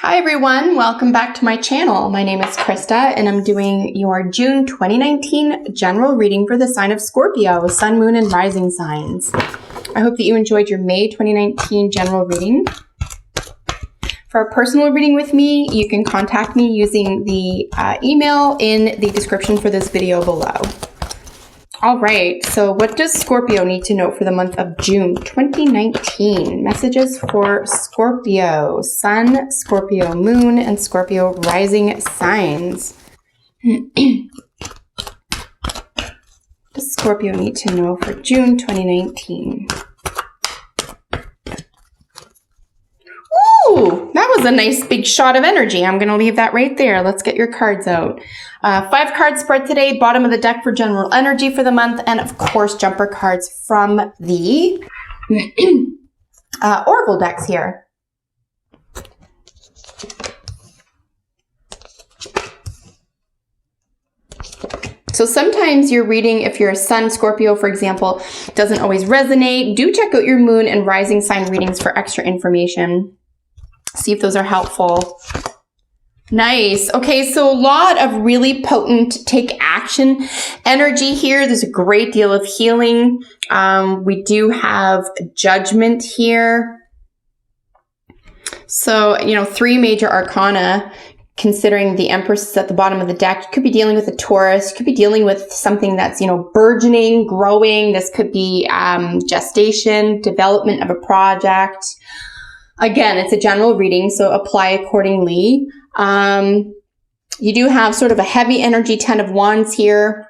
Hi everyone, welcome back to my channel. My name is Krista and I'm doing your June 2019 general reading for the sign of Scorpio, sun, moon, and rising signs. I hope that you enjoyed your May 2019 general reading. For a personal reading with me, you can contact me using the email in the description for this video below. All right, so what does Scorpio need to know for the month of June 2019? Messages for Scorpio, sun, Scorpio moon, and Scorpio rising signs. What does Scorpio need to know for June 2019? Ooh, that was a nice big shot of energy. I'm going to leave that right there. Let's get your cards out. 5 card spread today, bottom of the deck for general energy for the month, and of course jumper cards from the oracle decks here. So sometimes your reading, if you're a sun Scorpio, for example, doesn't always resonate. Do check out your moon and rising sign readings for extra information. See if those are helpful. Nice. Okay, so a lot of really potent take action energy here. There's a great deal of healing. We do have judgment here. So, 3 major arcana, considering the Empress is at the bottom of the deck. You could be dealing with a Taurus. You could be dealing with something that's, burgeoning, growing. This could be gestation, development of a project. Again, it's a general reading, so apply accordingly. You do have sort of a heavy energy 10 of Wands here.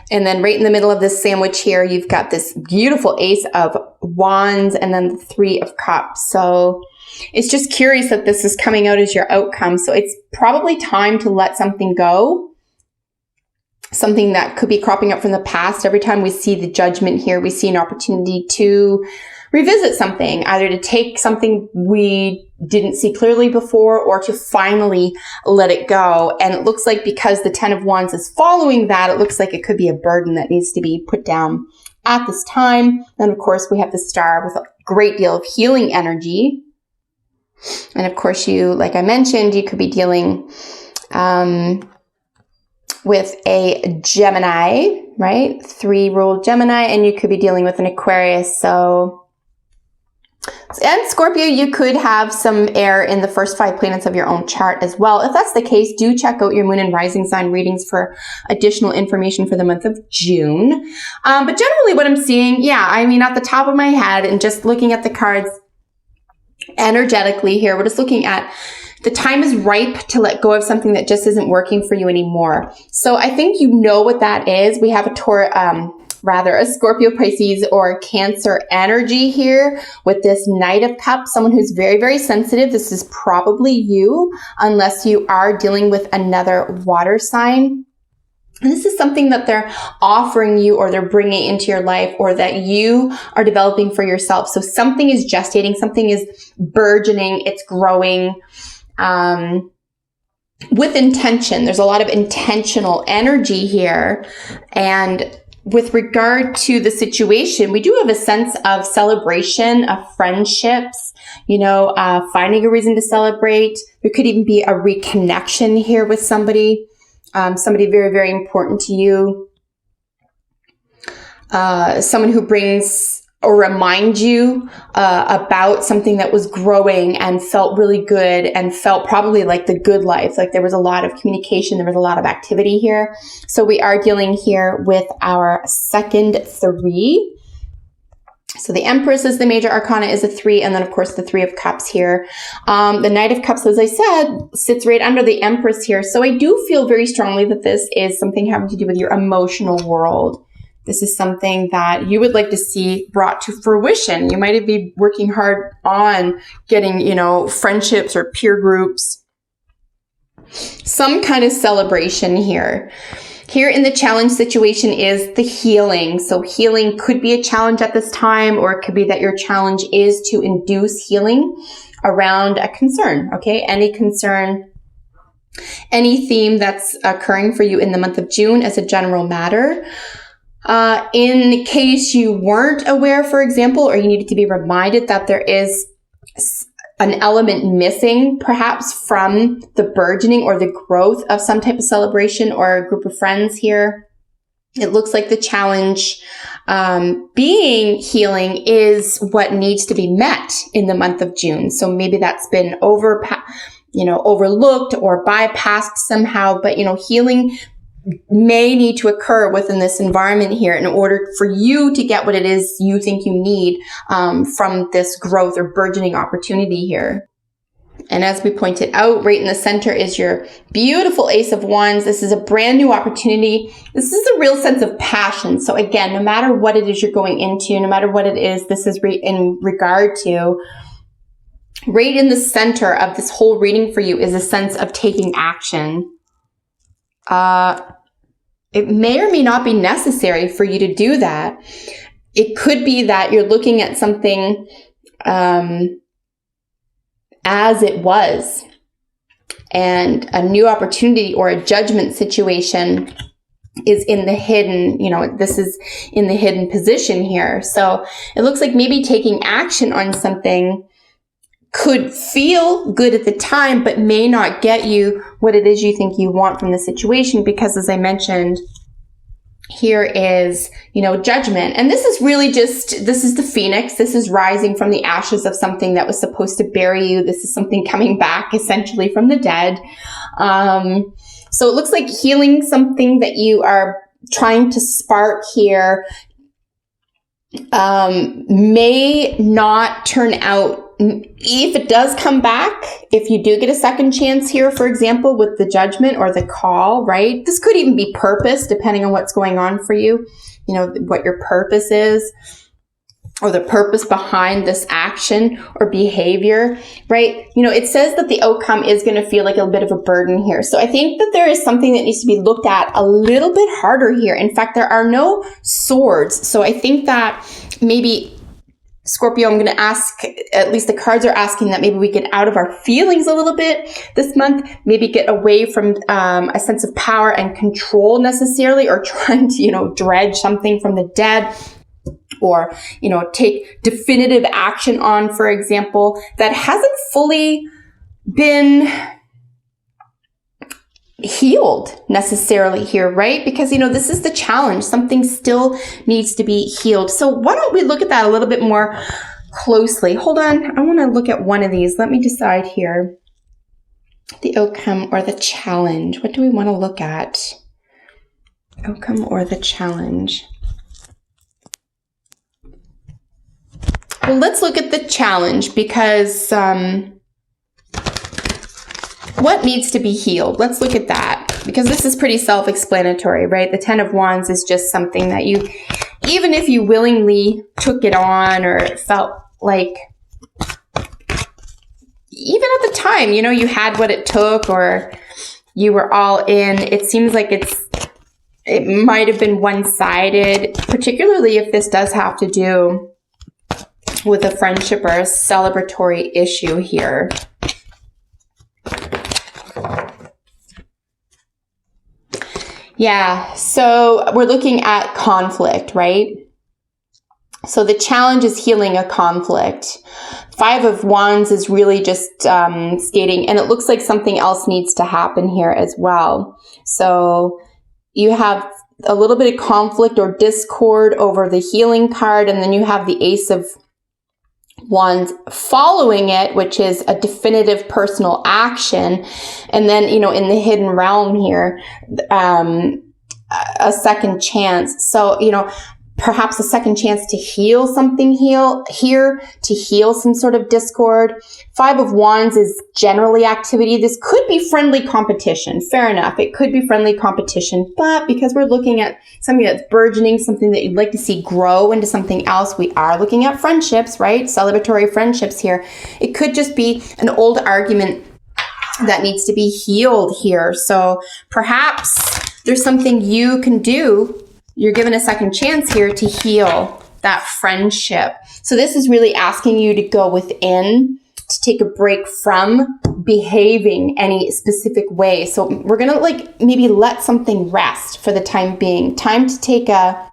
And then right in the middle of this sandwich here, you've got this beautiful Ace of Wands and then the 3 of Cups. So it's just curious that this is coming out as your outcome. So it's probably time to let something go. Something that could be cropping up from the past. Every time we see the judgment here, we see an opportunity to revisit something, either to take something we didn't see clearly before or to finally let it go. And it looks like because the 10 of Wands is following that, it looks like it could be a burden that needs to be put down at this time. And of course, we have the Star with a great deal of healing energy. And of course, like I mentioned, you could be dealing with a Gemini, right? 3-ruled Gemini, and you could be dealing with an Aquarius. And Scorpio, you could have some air in the first 5 planets of your own chart as well. If that's the case, do check out your moon and rising sign readings for additional information for the month of June. But generally what I'm seeing, at the top of my head and just looking at the cards energetically here, we're just looking at the time is ripe to let go of something that just isn't working for you anymore. So I think you know what that is. We have a Scorpio, Pisces, or Cancer energy here with this Knight of Cups, someone who's very, very sensitive. This is probably you, unless you are dealing with another water sign. And this is something that they're offering you or they're bringing into your life or that you are developing for yourself. So something is gestating, something is burgeoning, it's growing with intention. There's a lot of intentional energy here. And with regard to the situation, we do have a sense of celebration, of friendships, finding a reason to celebrate. There could even be a reconnection here with somebody, somebody very, very important to you. Someone who brings or reminds you about something that was growing and felt really good and felt probably like the good life. Like there was a lot of communication, there was a lot of activity here. So we are dealing here with our second 3. So the Empress is the major arcana, is a 3, and then of course the 3 of Cups here. The Knight of Cups, as I said, sits right under the Empress here. So I do feel very strongly that this is something having to do with your emotional world. This is something that you would like to see brought to fruition. You might be working hard on getting, friendships or peer groups. Some kind of celebration here. Here in the challenge situation is the healing. So healing could be a challenge at this time, or it could be that your challenge is to induce healing around a concern, okay? Any concern, any theme that's occurring for you in the month of June as a general matter. In case you weren't aware, for example, or you needed to be reminded that there is an element missing perhaps from the burgeoning or the growth of some type of celebration or a group of friends here. It looks like the challenge being healing is what needs to be met in the month of June. So maybe that's been overlooked or bypassed somehow, but healing may need to occur within this environment here in order for you to get what it is you think you need from this growth or burgeoning opportunity here. And as we pointed out, right in the center is your beautiful Ace of Wands. This is a brand new opportunity. This is a real sense of passion. So again, no matter what it is you're going into, no matter what it is this is in regard to, right in the center of this whole reading for you is a sense of taking action. It may or may not be necessary for you to do that. It could be that you're looking at something as it was, and a new opportunity or a judgment situation is in the hidden, this is in the hidden position here. So it looks like maybe taking action on something could feel good at the time, but may not get you what it is you think you want from the situation, because as I mentioned, here is, judgment. And this is really this is the phoenix. This is rising from the ashes of something that was supposed to bury you. This is something coming back essentially from the dead. So it looks like healing something that you are trying to spark here may not turn out. If it does come back, if you do get a second chance here, for example, with the judgment or the call, right? This could even be purpose, depending on what's going on for you, what your purpose is, or the purpose behind this action or behavior, right? It says that the outcome is going to feel like a bit of a burden here. So I think that there is something that needs to be looked at a little bit harder here. In fact, there are no swords. So I think that maybe Scorpio, I'm going to ask, at least the cards are asking that maybe we get out of our feelings a little bit this month, maybe get away from a sense of power and control necessarily, or trying to, dredge something from the dead, or, take definitive action on, for example, that hasn't fully been healed necessarily here, right? Because, this is the challenge. Something still needs to be healed. So why don't we look at that a little bit more closely? Hold on. I want to look at one of these. Let me decide here. The outcome or the challenge. What do we want to look at? Outcome or the challenge? Well, let's look at the challenge, because what needs to be healed? Let's look at that, because this is pretty self-explanatory, right? The Ten of Wands is just something that you, even if you willingly took it on or felt like, even at the time, you had what it took, or you were all in, it seems like it might have been one-sided, particularly if this does have to do with a friendship or a celebratory issue here. Yeah, so we're looking at conflict, right? So the challenge is healing a conflict. Five of Wands is really just stating, and it looks like something else needs to happen here as well. So you have a little bit of conflict or discord over the healing card, and then you have the Ace of Wands following it, which is a definitive personal action. And then, in the hidden realm here, a second chance. So, perhaps a second chance to heal something to heal some sort of discord. Five of Wands is generally activity. This could be friendly competition. Fair enough. It could be friendly competition, but because we're looking at something that's burgeoning, something that you'd like to see grow into something else, we are looking at friendships, right? Celebratory friendships here. It could just be an old argument that needs to be healed here. So perhaps there's something you can do. You're given a second chance here to heal that friendship. So this is really asking you to go within, to take a break from behaving any specific way. So we're going to maybe let something rest for the time being. Time to take time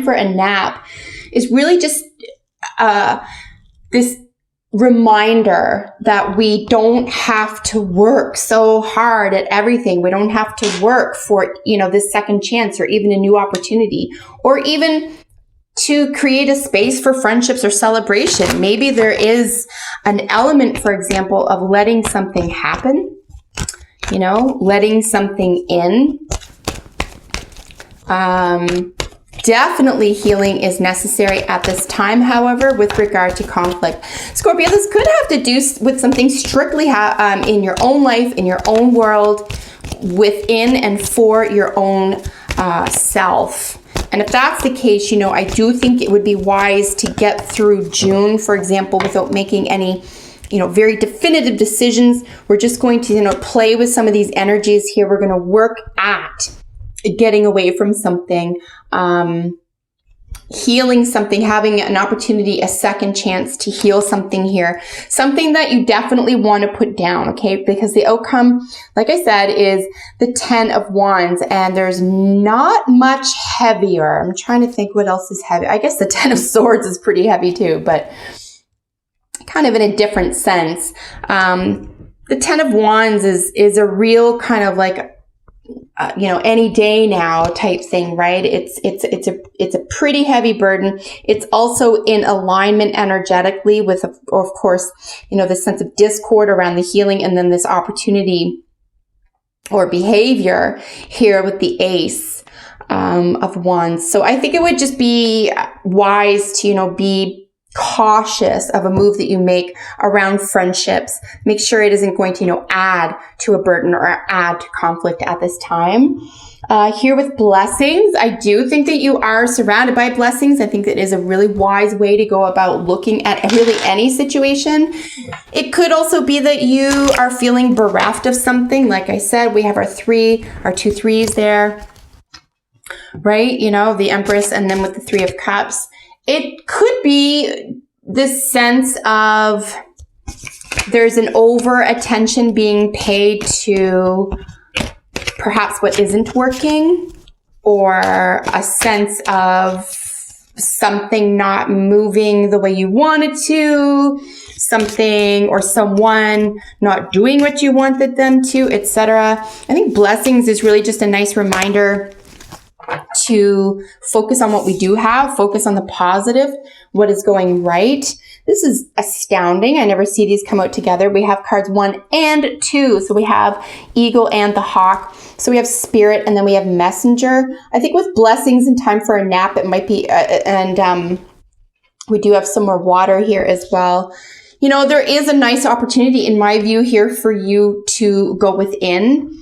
for a nap is really just this reminder that we don't have to work so hard at everything. We don't have to work for, this second chance or even a new opportunity, or even to create a space for friendships or celebration. Maybe there is an element, for example, of letting something happen, letting something in. Definitely healing is necessary at this time, however, with regard to conflict. Scorpio, this could have to do with something strictly in your own life, in your own world, within and for your own self. And if that's the case, I do think it would be wise to get through June, for example, without making any, very definitive decisions. We're just going to, play with some of these energies here. We're going to work at getting away from something, healing something, having an opportunity, a second chance to heal something here. Something that you definitely want to put down, okay? Because the outcome, like I said, is the 10 of Wands, and there's not much heavier. I'm trying to think what else is heavy. I guess the 10 of Swords is pretty heavy too, but kind of in a different sense. The 10 of Wands is a real kind of like any day now type thing, right? It's a pretty heavy burden. It's also in alignment energetically with, of course, the sense of discord around the healing, and then this opportunity or behavior here with the Ace of Wands. So I think it would just be wise to, be cautious of a move that you make around friendships. Make sure it isn't going to, add to a burden or add to conflict at this time. Here with blessings, I do think that you are surrounded by blessings. I think that is a really wise way to go about looking at really any situation. It could also be that you are feeling bereft of something. Like I said, we have our two threes there, right? The Empress, and then with the Three of Cups. It could be this sense of there's an over attention being paid to perhaps what isn't working, or a sense of something not moving the way you want it to, something or someone not doing what you wanted them to, etc. I think blessings is really just a nice reminder to focus on what we do have, focus on the positive, what is going right. This is astounding. I never see these come out together. We have cards 1 and 2. So we have Eagle and the Hawk. So we have Spirit, and then we have Messenger. I think with blessings and time for a nap, it might be, we do have some more water here as well. There is a nice opportunity in my view here for you to go within,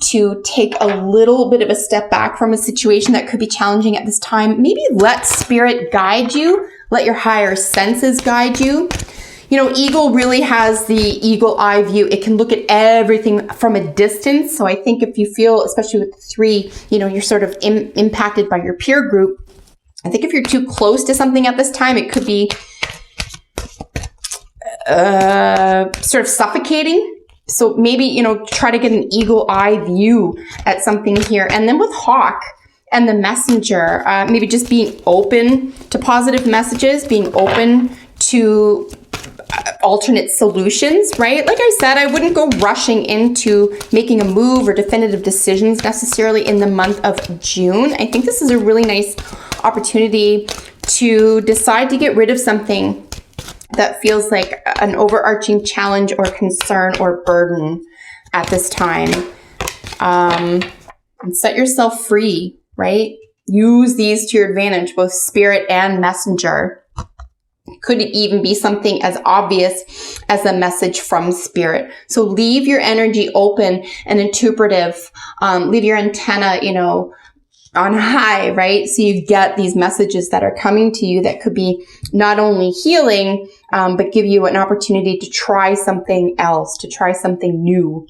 to take a little bit of a step back from a situation that could be challenging at this time. Maybe let Spirit guide you. Let your higher senses guide you. Eagle really has the eagle eye view. It can look at everything from a distance. So I think if you feel, especially with the 3, you're sort of impacted by your peer group. I think if you're too close to something at this time, it could be sort of suffocating. So maybe, try to get an eagle eye view at something here. And then with Hawk and the Messenger, maybe just being open to positive messages, being open to alternate solutions, right? Like I said, I wouldn't go rushing into making a move or definitive decisions necessarily in the month of June. I think this is a really nice opportunity to decide to get rid of something that feels like an overarching challenge or concern or burden at this time. And set yourself free, right? Use these to your advantage, both Spirit and Messenger. Could even be something as obvious as a message from Spirit. So leave your energy open and intuitive. Leave your antenna, on high, right? So you get these messages that are coming to you that could be not only healing, but give you an opportunity to try something else, to try something new.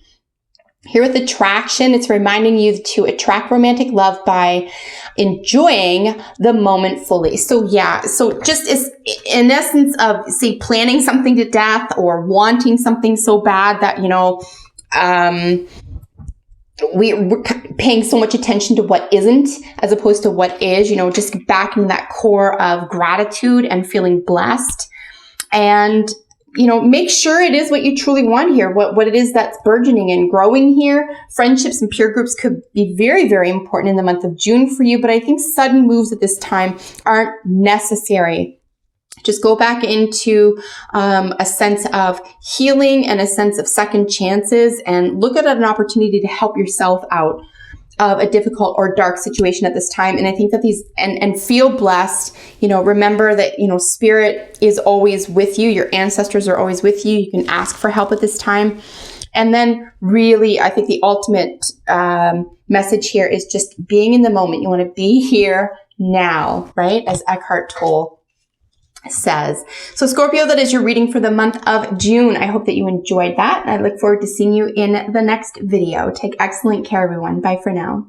Here with attraction, it's reminding you to attract romantic love by enjoying the moment fully. So yeah, so just is in essence of, say, planning something to death or wanting something so bad that, we're paying so much attention to what isn't as opposed to what is, just backing that core of gratitude and feeling blessed. And, make sure it is what you truly want here, what it is that's burgeoning and growing here. Friendships and peer groups could be very, very important in the month of June for you, but I think sudden moves at this time aren't necessary. Just go back into a sense of healing and a sense of second chances, and look at an opportunity to help yourself out of a difficult or dark situation at this time. And I think that and feel blessed, remember that, spirit is always with you. Your ancestors are always with you. You can ask for help at this time. And then really, I think the ultimate message here is just being in the moment. You want to be here now, right? As Eckhart Tolle says. So Scorpio, that is your reading for the month of June. I hope that you enjoyed that. I look forward to seeing you in the next video. Take excellent care, everyone. Bye for now.